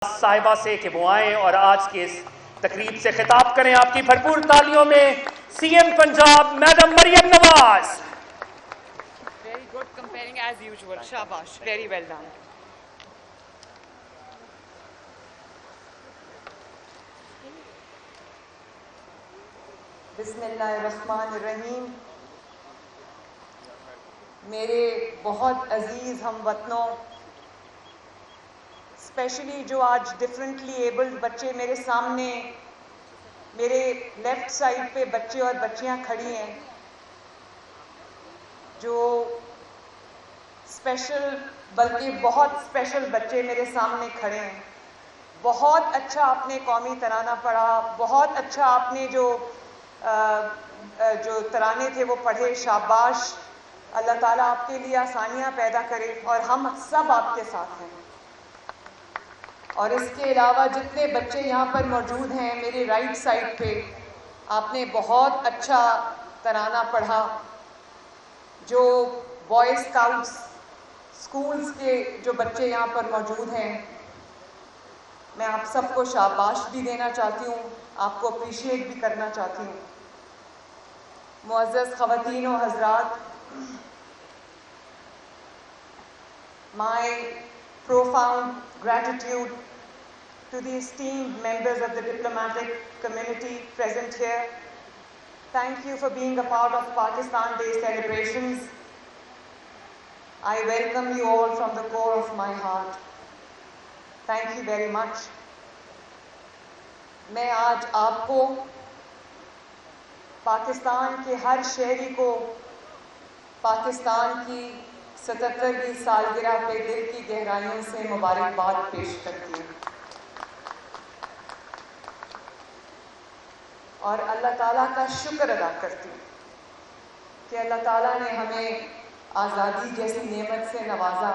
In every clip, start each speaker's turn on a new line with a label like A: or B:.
A: صاحبہ سے کہ وہ آئیں اور آج کی اس تقریب سے خطاب کریں. آپ کی بھرپور تالیوں میں C M Punjab madam Maryam Nawaz.
B: Very good comparing as usual. Shabash. Very well done.
C: بسم اللہ الرحمن الرحیم. میرے بہت عزیز ہم وطنوں، اسپیشلی جو آج ڈفرینٹلی ایبلڈ بچے میرے سامنے میرے لیفٹ سائڈ پہ بچے اور بچیاں کھڑی ہیں، جو اسپیشل بلکہ بہت اسپیشل بچے میرے سامنے کھڑے ہیں. بہت اچھا آپ نے قومی ترانہ پڑھا، بہت اچھا آپ نے جو ترانے تھے وہ پڑھے. شاباش. اللہ تعالیٰ آپ کے لیے آسانیاں پیدا کرے اور ہم سب آپ کے ساتھ ہیں. اور اس کے علاوہ جتنے بچے یہاں پر موجود ہیں میرے رائٹ سائڈ پہ، آپ نے بہت اچھا ترانہ پڑھا. جو بوائے اسکاؤٹس اسکولز کے جو بچے یہاں پر موجود ہیں، میں آپ سب کو شاباش بھی دینا چاہتی ہوں، آپ کو اپریشیٹ بھی کرنا چاہتی ہوں. معزز خواتین و حضرات، my profound gratitude to the esteemed members of the diplomatic community present here. Thank you for being a part of Pakistan Day celebrations. I welcome you all from the core of my heart. Thank you very much. میں آج آپ کو، پاکستان کے ہر شہری کو، پاکستان کی 77ویں سالگرہ پہ دل کی گہرائیوں سے مبارکباد پیش کرتی ہوں. اور اللہ تعالیٰ کا شکر ادا کرتی ہوں کہ اللہ تعالیٰ نے ہمیں آزادی جیسی نعمت سے نوازا.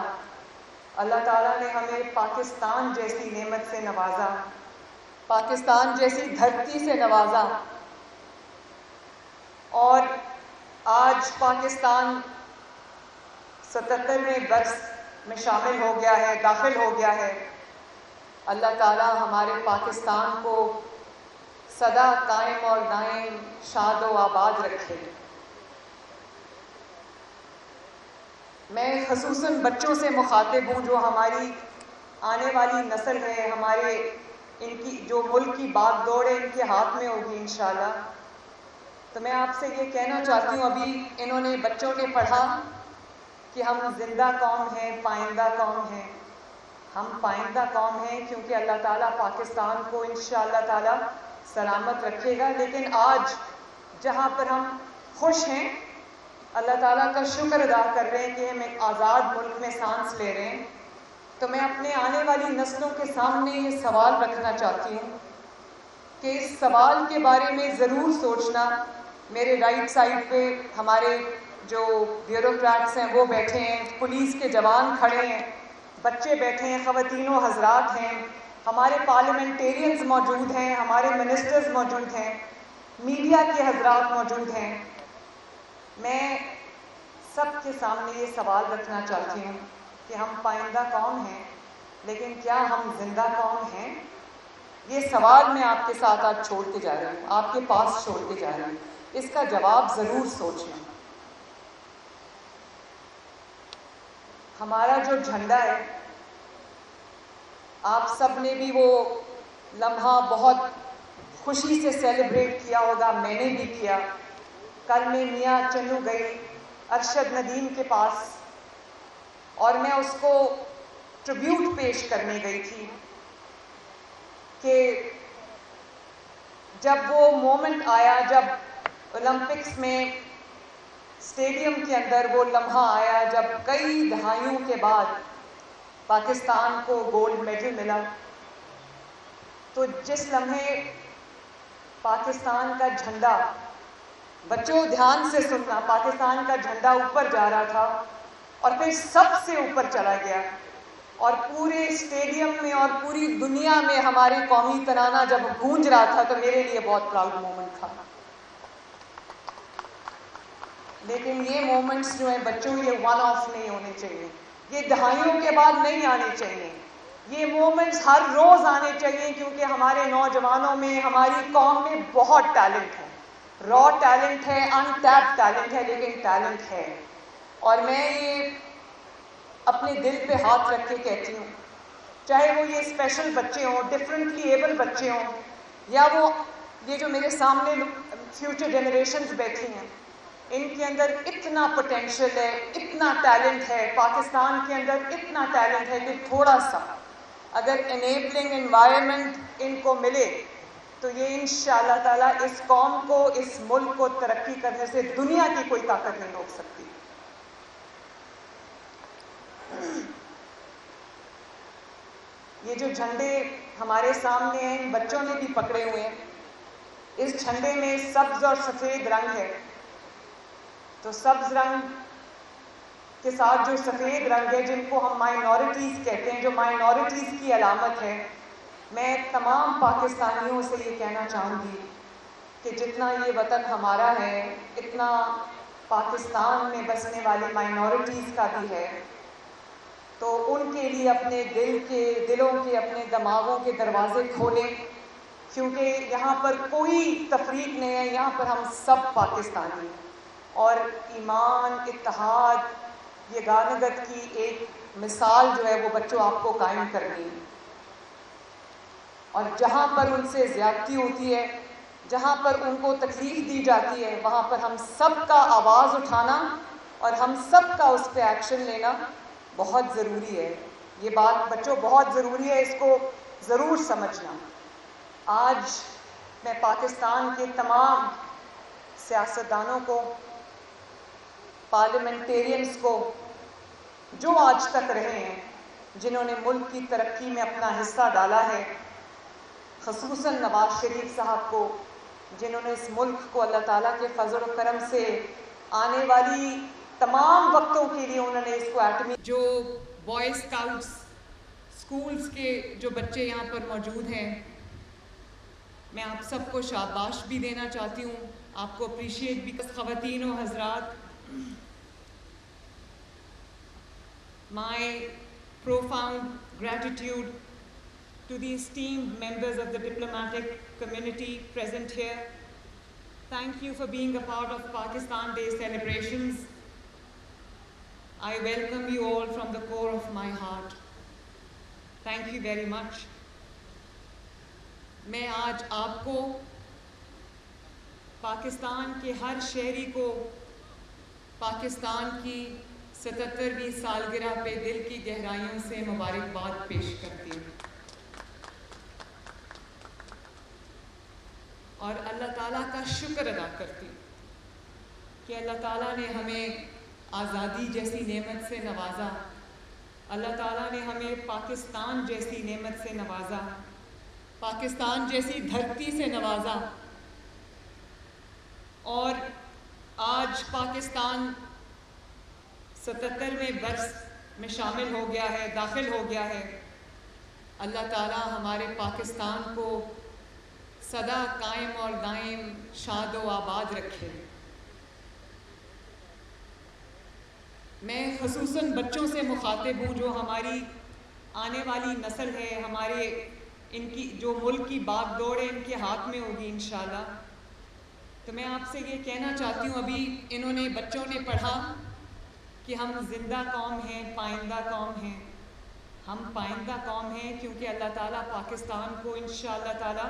C: اللہ تعالیٰ نے ہمیں پاکستان جیسی نعمت سے نوازا، پاکستان جیسی دھرتی سے نوازا. اور آج پاکستان 77ویں برس میں شامل ہو گیا ہے، داخل ہو گیا ہے. اللہ تعالیٰ ہمارے پاکستان کو سدا قائم اور دائم شاد و آباد رکھے. میں خصوصاً بچوں سے مخاطب ہوں جو ہماری آنے والی نسل ہے، ہمارے ان کی جو ملک کی باغ دوڑ ہے ان کے ہاتھ میں ہوگی انشاءاللہ. تو میں آپ سے یہ کہنا چاہتی ہوں، ابھی انہوں نے بچوں نے پڑھا کہ ہم زندہ قوم ہیں، پائندہ قوم ہیں. ہم پائندہ قوم ہیں کیونکہ اللہ تعالیٰ پاکستان کو انشاءاللہ تعالیٰ سلامت رکھے گا. لیکن آج جہاں پر ہم خوش ہیں، اللہ تعالیٰ کا شکر ادا کر رہے ہیں کہ ہم ایک آزاد ملک میں سانس لے رہے ہیں، تو میں اپنے آنے والی نسلوں کے سامنے یہ سوال رکھنا چاہتی ہوں کہ اس سوال کے بارے میں ضرور سوچنا. میرے رائٹ سائڈ پہ ہمارے جو بیوروکریٹس ہیں وہ بیٹھے ہیں، پولیس کے جوان کھڑے ہیں، بچے بیٹھے ہیں، خواتین و حضرات ہیں، ہمارے پارلیمنٹیرینز موجود ہیں، ہمارے منسٹرز موجود ہیں، میڈیا کے حضرات موجود ہیں. میں سب کے سامنے یہ سوال رکھنا چاہتی ہوں کہ ہم پائندہ قوم ہیں، لیکن کیا ہم زندہ قوم ہیں؟ یہ سوال میں آپ کے ساتھ آج چھوڑ کے جا رہی ہوں، آپ کے پاس چھوڑ کے جا رہی ہوں. اس کا جواب ضرور سوچنا. ہمارا جو جھنڈا ہے، آپ سب نے بھی وہ لمحہ بہت خوشی سے سیلیبریٹ کیا ہوگا، میں نے بھی کیا. کل میں میاں چنو گئی ارشد ندیم کے پاس اور میں اس کو ٹریبیوٹ پیش کرنے گئی تھی کہ جب وہ مومنٹ آیا، جب اولمپکس میں اسٹیڈیم کے اندر وہ لمحہ آیا جب کئی دہائیوں کے بعد پاکستان کو گولڈ میڈل ملا، تو جس لمحے پاکستان کا جھنڈا، بچوں دھیان سے سننا، پاکستان کا جھنڈا اوپر جا رہا تھا اور پھر سب سے اوپر چلا گیا اور پورے اسٹیڈیم میں اور پوری دنیا میں ہمارے قومی ترانہ جب گونج رہا تھا تو میرے لیے بہت پراؤڈ مومنٹ تھا. لیکن یہ مومنٹس جو ہیں بچوں، یہ ون آف نہیں ہونے چاہیے، یہ دہائیوں کے بعد نہیں آنے چاہیے. یہ مومنٹس ہر روز آنے چاہیے کیونکہ ہمارے نوجوانوں میں ہماری قوم میں بہت ٹیلنٹ ہے, را ٹیلنٹ ہے, ان ٹیپ ٹیلنٹ ہے, لیکن ٹیلنٹ ہے. اور میں یہ اپنے دل پہ ہاتھ رکھ کے کہتی ہوں, چاہے وہ یہ اسپیشل بچے ہوں, ڈفرینٹلی ایبل بچے ہوں, یا وہ یہ جو میرے سامنے فیوچر جنریشنز بیٹھی ہیں, ان کے اندر اتنا پوٹینشیل ہے, اتنا ٹیلنٹ ہے, پاکستان کے اندر اتنا ٹیلنٹ ہے کہ تھوڑا سا اگر انیبلنگ انوائرمنٹ ان کو ملے تو یہ انشاءاللہ تعالیٰ اس قوم کو, اس ملک کو ترقی کرنے سے دنیا کی کوئی طاقت نہیں روک سکتی. یہ جو جھنڈے ہمارے سامنے ہیں, ان بچوں نے بھی پکڑے ہوئے ہیں. اس جھنڈے میں سبز اور سفید رنگ ہے, تو سبز رنگ کے ساتھ جو سفید رنگ ہے, جن کو ہم مائنورٹیز کہتے ہیں, جو مائنورٹیز کی علامت ہے, میں تمام پاکستانیوں سے یہ کہنا چاہوں گی کہ جتنا یہ وطن ہمارا ہے, اتنا پاکستان میں بسنے والی مائنورٹیز کا بھی ہے. تو ان کے لیے اپنے دلوں کے اپنے دماغوں کے دروازے کھولیں, کیونکہ یہاں پر کوئی تفریق نہیں ہے, یہاں پر ہم سب پاکستانی ہیں. اور ایمان, اتحاد, یہ گانگت کی ایک مثال جو ہے وہ بچوں آپ کو قائم کرنی ہے. اور جہاں پر ان سے زیادتی ہوتی ہے, جہاں پر ان کو تکلیف دی جاتی ہے, وہاں پر ہم سب کا آواز اٹھانا اور ہم سب کا اس پہ ایکشن لینا بہت ضروری ہے. یہ بات بچوں بہت ضروری ہے, اس کو ضرور سمجھنا. آج میں پاکستان کے تمام سیاستدانوں کو, پارلیمنٹیرینز کو, جو آج تک رہے ہیں, جنہوں نے ملک کی ترقی میں اپنا حصہ ڈالا ہے, خصوصاً نواز شریف صاحب کو, جنہوں نے اس ملک کو اللہ تعالیٰ کے فضل و کرم سے آنے والی تمام وقتوں کے لیے انہوں نے اس کو ایٹمی.
B: جو بوائے اسکاؤٹس اسکولس کے جو بچے یہاں پر موجود ہیں, میں آپ سب کو شاباش بھی دینا چاہتی ہوں, آپ کو اپریشیٹ بھی. خواتین و حضرات, my profound gratitude to the esteemed members of the diplomatic community present here. Thank you for being a part of Pakistan Day celebrations. I welcome you all from the core of my heart. Thank you very much. میں آج آپ کو, پاکستان کے ہر شہری کو, پاکستان کی 77ویں سالگرہ پہ دل کی گہرائیوں سے مبارکباد پیش کرتی ہوں, اور اللہ تعالیٰ کا شکر ادا کرتی ہوں کہ اللہ تعالیٰ نے ہمیں آزادی جیسی نعمت سے نوازا, اللہ تعالیٰ نے ہمیں پاکستان جیسی نعمت سے نوازا, پاکستان جیسی دھرتی سے نوازا, اور آج پاکستان 77ویں برس میں شامل ہو گیا ہے, داخل ہو گیا ہے. اللہ تعالیٰ ہمارے پاکستان کو سدا قائم اور دائم شاد و آباد رکھے. میں خصوصاً بچوں سے مخاطب ہوں, جو ہماری آنے والی نسل ہے, ہمارے ان کی جو ملک کی باغ دوڑ ہے ان کے ہاتھ میں ہوگی انشاءاللہ. تو میں آپ سے یہ کہنا چاہتی ہوں, ابھی انہوں نے, بچوں نے پڑھا کہ ہم زندہ قوم ہیں, پائندہ قوم ہیں. ہم پائندہ قوم ہیں کیونکہ اللہ تعالیٰ پاکستان کو انشاءاللہ تعالیٰ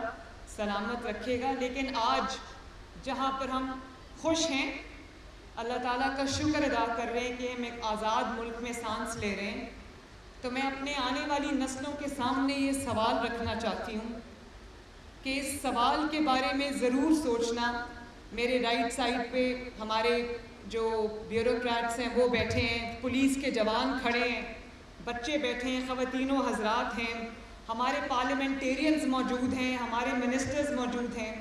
B: سلامت رکھے گا. لیکن آج جہاں پر ہم خوش ہیں, اللہ تعالیٰ کا شکر ادا کر رہے ہیں کہ ہم ایک آزاد ملک میں سانس لے رہے ہیں, تو میں اپنے آنے والی نسلوں کے سامنے یہ سوال رکھنا چاہتی ہوں کہ اس سوال کے بارے میں ضرور سوچنا. میرے رائٹ سائڈ پہ ہمارے جو بیوروکریٹس ہیں وہ بیٹھے ہیں, پولیس کے جوان کھڑے ہیں, بچے بیٹھے ہیں, خواتین و حضرات ہیں, ہمارے پارلیمنٹیرینز موجود ہیں, ہمارے منسٹرز موجود ہیں,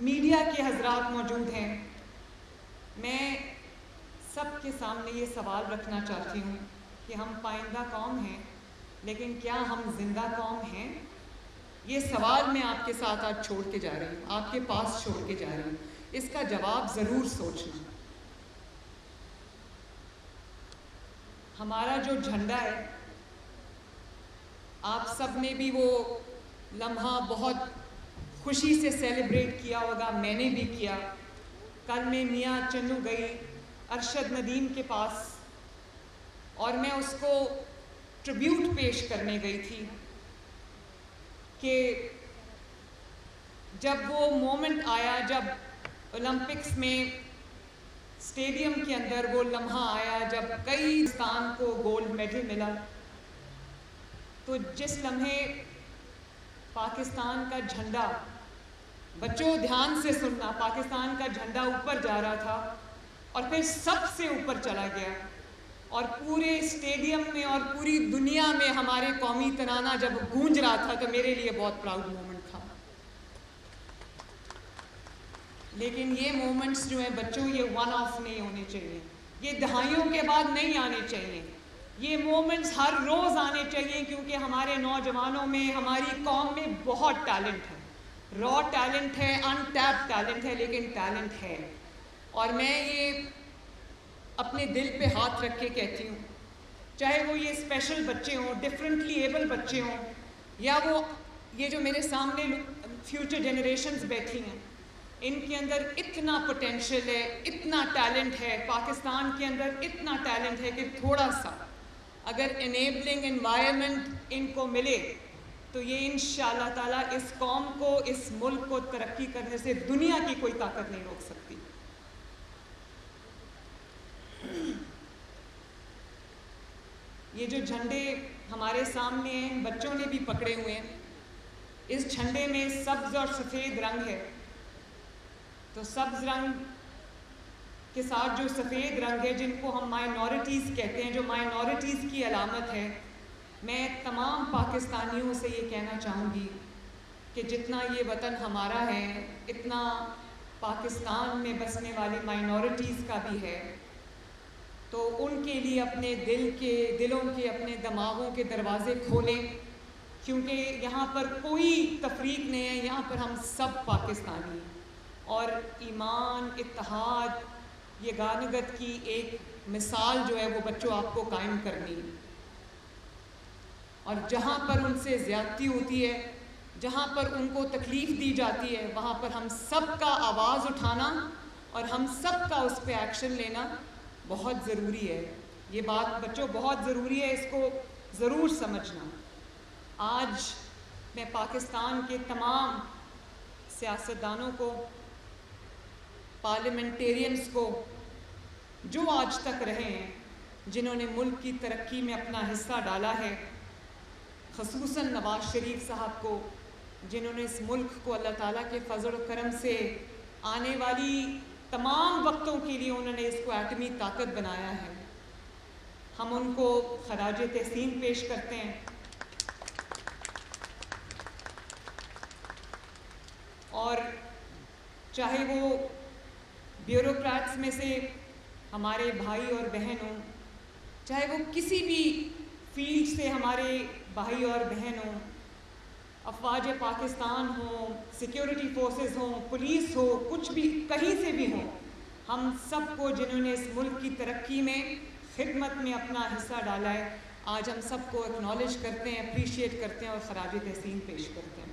B: میڈیا کے حضرات موجود ہیں. میں سب کے سامنے یہ سوال رکھنا چاہتی ہوں کہ ہم پائندہ قوم ہیں, لیکن کیا ہم زندہ قوم ہیں؟ یہ سوال میں آپ کے ساتھ آج چھوڑ کے جا رہی ہوں, آپ کے پاس چھوڑ کے جا رہی ہوں. اس کا جواب ضرور سوچنا. ہمارا جو جھنڈا ہے آپ سب نے بھی وہ لمحہ بہت خوشی سے سیلیبریٹ کیا ہوگا، میں نے بھی کیا۔ کل میں میاں چنو گئی ارشد ندیم کے پاس اور میں اس کو ٹریبیوٹ پیش کرنے گئی تھی کہ جب وہ مومنٹ آیا، جب اولمپکس میں اسٹیڈیم کے اندر وہ لمحہ آیا جب کئی ہندوستان کو گولڈ میڈل ملا، تو جس لمحے پاکستان کا جھنڈا، بچوں دھیان سے سننا، پاکستان کا جھنڈا اوپر جا رہا تھا اور پھر سب سے اوپر چلا گیا اور پورے اسٹیڈیم میں اور پوری دنیا میں ہمارے قومی ترانہ جب گونج رہا تھا تو میرے لیے بہت پراؤڈ مومنٹ تھا۔ لیکن یہ مومنٹس جو ہیں بچوں، یہ ون آف نہیں ہونے چاہیے، یہ دہائیوں کے بعد نہیں آنے چاہیے، یہ مومنٹس ہر روز آنے چاہیے، کیونکہ ہمارے نوجوانوں میں، ہماری قوم میں بہت ٹیلنٹ ہے، را ٹیلنٹ ہے، ان ٹیپ ٹیلنٹ ہے، لیکن ٹیلنٹ ہے۔ اور میں یہ اپنے دل پہ ہاتھ رکھ کے کہتی ہوں، چاہے وہ یہ اسپیشل بچے ہوں، ڈفرینٹلی ایبل بچے ہوں، یا وہ یہ جو میرے سامنے فیوچر جنریشنز بیٹھی ہیں، ان کے اندر اتنا پوٹینشیل ہے، اتنا ٹیلنٹ ہے، پاکستان کے اندر اتنا ٹیلنٹ ہے کہ تھوڑا سا اگر انیبلنگ انوائرمنٹ ان کو ملے تو یہ انشاءاللہ تعالیٰ اس قوم کو، اس ملک کو ترقی کرنے سے دنیا کی کوئی طاقت نہیں روک سکتی۔ یہ جو جھنڈے ہمارے سامنے ہیں، بچوں نے بھی پکڑے ہوئے ہیں، اس جھنڈے میں سبز اور سفید رنگ ہے، تو سبز رنگ کے ساتھ جو سفید رنگ ہے، جن کو ہم مائنورٹیز کہتے ہیں، جو مائنورٹیز کی علامت ہے، میں تمام پاکستانیوں سے یہ کہنا چاہوں گی کہ جتنا یہ وطن ہمارا ہے، اتنا پاکستان میں بسنے والی مائنورٹیز کا بھی ہے، تو ان کے لیے اپنے دلوں کے اپنے دماغوں کے دروازے کھولیں، کیونکہ یہاں پر کوئی تفریق نہیں ہے، یہاں پر ہم سب پاکستانی ہیں، اور ایمان، اتحاد، یہ گانگت کی ایک مثال جو ہے وہ بچوں آپ کو قائم کرنی ہے، اور جہاں پر ان سے زیادتی ہوتی ہے، جہاں پر ان کو تکلیف دی جاتی ہے، وہاں پر ہم سب کا آواز اٹھانا اور ہم سب کا اس پہ ایکشن لینا بہت ضروری ہے۔ یہ بات بچوں بہت ضروری ہے، اس کو ضرور سمجھنا۔ آج میں پاکستان کے تمام سیاستدانوں کو، پارلیمنٹیرینز کو، جو آج تک رہے ہیں، جنہوں نے ملک کی ترقی میں اپنا حصہ ڈالا ہے، خصوصاً نواز شریف صاحب کو، جنہوں نے اس ملک کو اللہ تعالیٰ کے فضل و کرم سے آنے والی تمام وقتوں کے لیے انہوں نے اس کو ایٹمی طاقت بنایا ہے، ہم ان کو خراج تحسین پیش کرتے ہیں۔ اور چاہے وہ بیوروکریٹس میں سے ہمارے بھائی اور بہن ہوں، چاہے وہ کسی بھی فیلڈ سے ہمارے بھائی اور بہن ہوں، افواج پاکستان ہوں، سیکیورٹی فورسز ہوں، پولیس ہو، کچھ بھی کہیں سے بھی ہوں، ہم سب کو جنہوں نے اس ملک کی ترقی میں، خدمت میں اپنا حصہ ڈالا ہے، آج ہم سب کو اکنالج کرتے ہیں، اپریشیٹ کرتے ہیں اور خراج تحسین پیش کرتے ہیں۔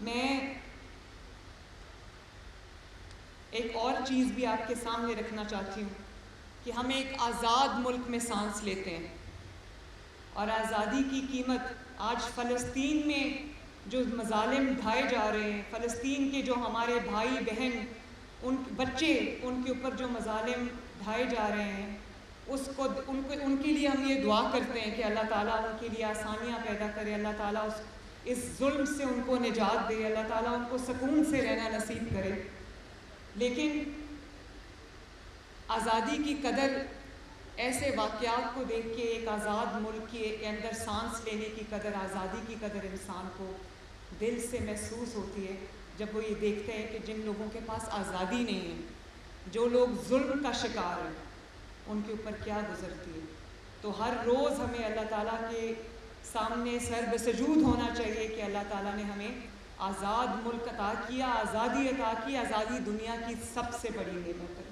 B: میں ایک اور چیز بھی آپ کے سامنے رکھنا چاہتی ہوں کہ ہم ایک آزاد ملک میں سانس لیتے ہیں، اور آزادی کی قیمت آج فلسطین میں جو مظالم ڈھائے جا رہے ہیں، فلسطین کے جو ہمارے بھائی بہن، ان بچے، ان کے اوپر جو مظالم ڈھائے جا رہے ہیں، ان کے لیے ہم یہ دعا کرتے ہیں کہ اللہ تعالیٰ ان کے لیے آسانیاں پیدا کرے، اللہ تعالیٰ اس ظلم سے ان کو نجات دے، اللہ تعالیٰ ان کو سکون سے رہنا نصیب کرے۔ لیکن آزادی کی قدر ایسے واقعات کو دیکھ کے، ایک آزاد ملک کے اندر سانس لینے کی قدر، آزادی کی قدر انسان کو دل سے محسوس ہوتی ہے جب وہ یہ دیکھتے ہیں کہ جن لوگوں کے پاس آزادی نہیں ہے، جو لوگ ظلم کا شکار ہیں، ان کے اوپر کیا گزرتی ہے۔ تو ہر روز ہمیں اللہ تعالیٰ کے سامنے سر بسجود ہونا چاہیے کہ اللہ تعالیٰ نے ہمیں آزاد ملک عطا کیا، آزادی عطا کی، آزادی دنیا کی سب سے بڑی نعمت ہے۔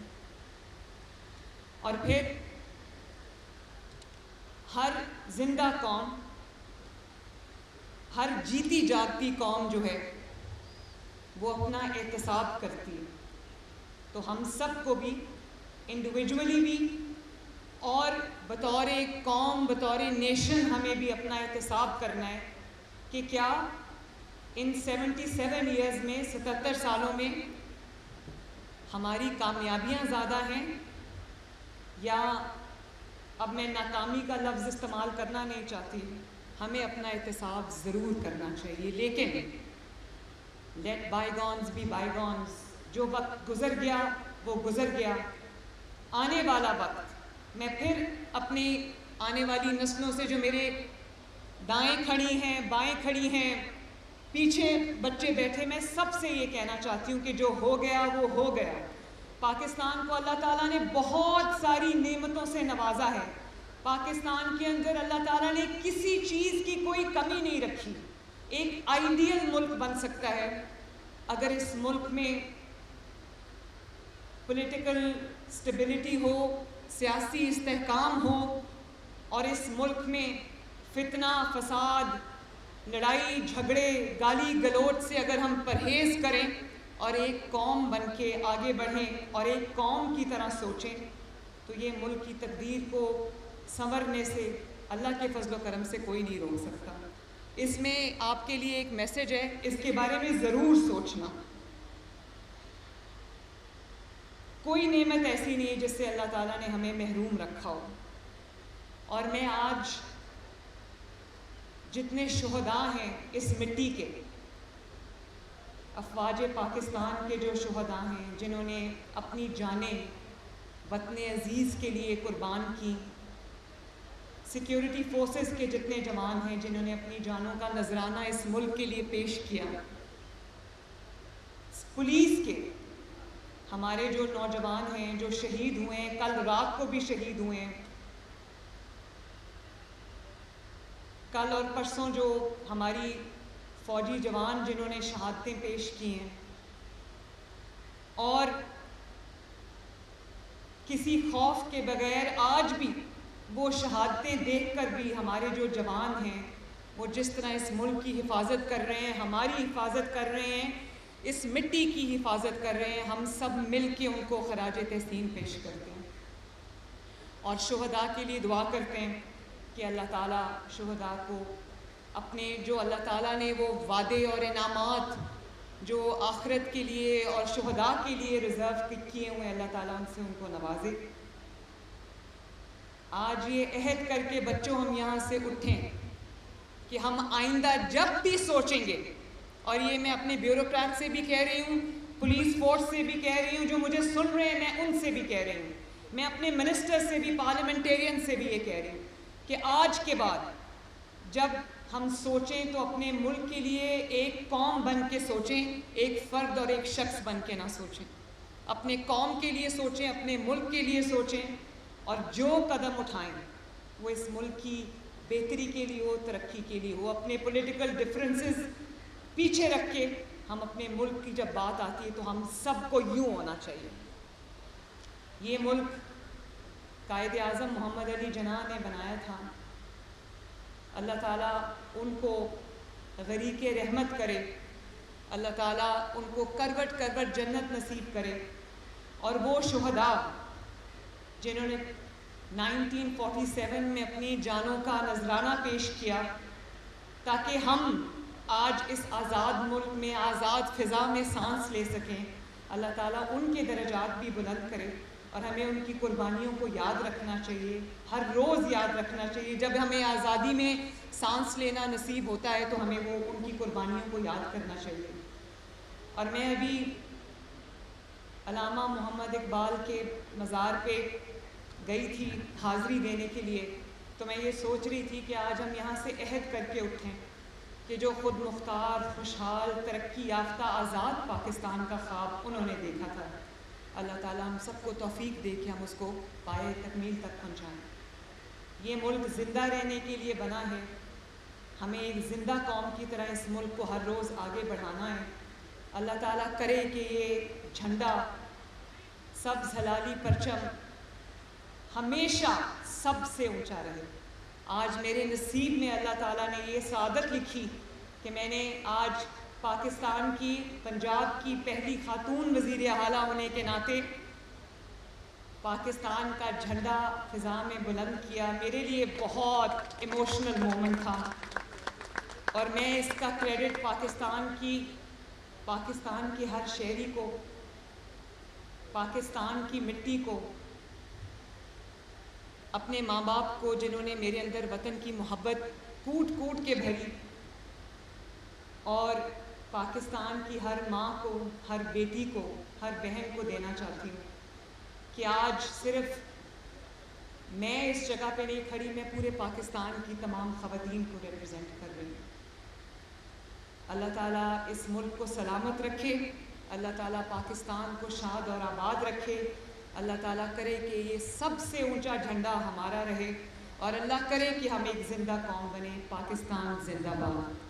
B: اور پھر ہر زندہ قوم، ہر جیتی جاگتی قوم جو ہے وہ اپنا احتساب کرتی ہے. تو ہم سب کو بھی انڈیویجولی بھی اور بطور قوم، بطور نیشن ہمیں بھی اپنا احتساب کرنا ہے کہ کیا ان 77 ایئرز میں، 77 سالوں میں ہماری کامیابیاں زیادہ ہیں یا، اب میں ناکامی کا لفظ استعمال کرنا نہیں چاہتی، ہمیں اپنا احتساب ضرور کرنا چاہیے. لیکن لیٹ بائی گونز بی بائی گونز، جو وقت گزر گیا وہ گزر گیا. آنے والا وقت، میں پھر اپنی آنے والی نسلوں سے، جو میرے دائیں کھڑی ہیں، بائیں کھڑی ہیں، پیچھے بچے بیٹھے، میں سب سے یہ کہنا چاہتی ہوں کہ جو ہو گیا وہ ہو گیا. پاکستان کو اللہ تعالیٰ نے بہت ساری نعمتوں سے نوازا ہے. پاکستان کے اندر اللہ تعالیٰ نے کسی چیز کی کوئی کمی نہیں رکھی. ایک آئیڈیل ملک بن سکتا ہے اگر اس ملک میں پولیٹیکل سٹیبلٹی ہو، سیاسی استحکام ہو، اور اس ملک میں فتنہ، فساد، لڑائی جھگڑے، گالی گلوچ سے اگر ہم پرہیز کریں اور ایک قوم بن کے آگے بڑھیں اور ایک قوم کی طرح سوچیں، تو یہ ملک کی تقدیر کو سنورنے سے اللہ کے فضل و کرم سے کوئی نہیں روک سکتا. اس میں آپ کے لیے ایک میسج ہے، اس کے بارے میں ضرور سوچنا. کوئی نعمت ایسی نہیں ہے جس سے اللہ تعالیٰ نے ہمیں محروم رکھا ہو. اور میں آج جتنے شہداء ہیں اس مٹی کے، افواج پاکستان کے جو شہداء ہیں جنہوں نے اپنی جانیں وطن عزیز کے لیے قربان کی، سیکیورٹی فورسز کے جتنے جوان ہیں جنہوں نے اپنی جانوں کا نذرانہ اس ملک کے لیے پیش کیا، پولیس کے ہمارے جو نوجوان ہیں جو شہید ہوئے ہیں، کل رات کو بھی شہید ہوئے ہیں، کل اور پرسوں جو ہماری فوجی جوان جنہوں نے شہادتیں پیش کی ہیں، اور کسی خوف کے بغیر آج بھی وہ شہادتیں دیکھ کر بھی ہمارے جو جوان ہیں وہ جس طرح اس ملک کی حفاظت کر رہے ہیں، ہماری حفاظت کر رہے ہیں، اس مٹی کی حفاظت کر رہے ہیں، ہم سب مل کے ان کو خراج تحسین پیش کرتے ہیں اور شہداء کے لیے دعا کرتے ہیں کہ اللہ تعالیٰ شہداء کو اپنے جو اللہ تعالیٰ نے وہ وعدے اور انعامات جو آخرت کے لیے اور شہداء کے لیے ریزرو کیے ہوئے، اللہ تعالیٰ ان سے ان کو نوازے. آج یہ عہد کر کے بچوں ہم یہاں سے اٹھیں کہ ہم آئندہ جب بھی سوچیں گے، اور یہ میں اپنے بیوروکریٹ سے بھی کہہ رہی ہوں، پولیس فورس سے بھی کہہ رہی ہوں، جو مجھے سن رہے ہیں میں ان سے بھی کہہ رہی ہوں، میں اپنے منسٹر سے بھی، پارلیمنٹیرین سے بھی یہ کہہ رہی ہوں کہ آج کے بعد جب ہم سوچیں تو اپنے ملک کے لیے ایک قوم بن کے سوچیں، ایک فرد اور ایک شخص بن کے نہ سوچیں. اپنے قوم کے لیے سوچیں، اپنے ملک کے لیے سوچیں، اور جو قدم اٹھائیں وہ اس ملک کی بہتری کے لیے ہو، ترقی کے لیے ہو. اپنے پولیٹیکل ڈفرینسز پیچھے رکھ کے ہم اپنے ملک کی جب بات آتی ہے تو ہم سب کو یوں ہونا چاہیے. یہ ملک قائد اعظم محمد علی جناح نے بنایا تھا. اللہ تعالیٰ ان کو غریق رحمت کرے، اللہ تعالیٰ ان کو کروٹ کروٹ جنت نصیب کرے. اور وہ شہداء جنہوں نے 1947 میں اپنی جانوں کا نذرانہ پیش کیا تاکہ ہم آج اس آزاد ملک میں، آزاد فضا میں سانس لے سکیں، اللہ تعالیٰ ان کے درجات بھی بلند کرے. اور ہمیں ان کی قربانیوں کو یاد رکھنا چاہیے، ہر روز یاد رکھنا چاہیے. جب ہمیں آزادی میں سانس لینا نصیب ہوتا ہے تو ہمیں وہ ان کی قربانیوں کو یاد کرنا چاہیے. اور میں ابھی علامہ محمد اقبال کے مزار پہ گئی تھی حاضری دینے کے لیے، تو میں یہ سوچ رہی تھی کہ آج ہم یہاں سے عہد کر کے اٹھیں کہ جو خود مختار، خوشحال، ترقی یافتہ آزاد پاکستان کا خواب انہوں نے دیکھا تھا، اللہ تعالیٰ ہم سب کو توفیق دے کہ ہم اس کو پائے تکمیل تک پہنچائیں. یہ ملک زندہ رہنے کے لیے بنا ہے، ہمیں ایک زندہ قوم کی طرح اس ملک کو ہر روز آگے بڑھانا ہے. اللہ تعالیٰ کرے کہ یہ جھنڈا، سبز ہلالی پرچم ہمیشہ سب سے اونچا رہے. آج میرے نصیب میں اللہ تعالیٰ نے یہ سعادت لکھی کہ میں نے آج پاکستان کی، پنجاب کی پہلی خاتون وزیر اعلیٰ ہونے کے ناطے پاکستان کا جھنڈا فضا میں بلند کیا۔ میرے لیے بہت ایموشنل مومنٹ تھا، اور میں اس کا کریڈٹ پاکستان کی ہر شہری کو، پاکستان کی مٹی کو، اپنے ماں باپ کو جنہوں نے میرے اندر وطن کی محبت کوٹ کوٹ کے بھری، اور پاکستان کی ہر ماں کو، ہر بیٹی کو، ہر بہن کو دینا چاہتی ہوں کہ آج صرف میں اس جگہ پہ نہیں کھڑی، میں پورے پاکستان کی تمام خواتین کو ریپرزینٹ کر رہی ہوں۔ اللہ تعالیٰ اس ملک کو سلامت رکھے، اللہ تعالیٰ پاکستان کو شاد اور آباد رکھے، اللہ تعالیٰ کرے کہ یہ سب سے اونچا جھنڈا ہمارا رہے، اور اللہ کرے کہ ہم ایک زندہ قوم بنیں۔ پاکستان زندہ باد۔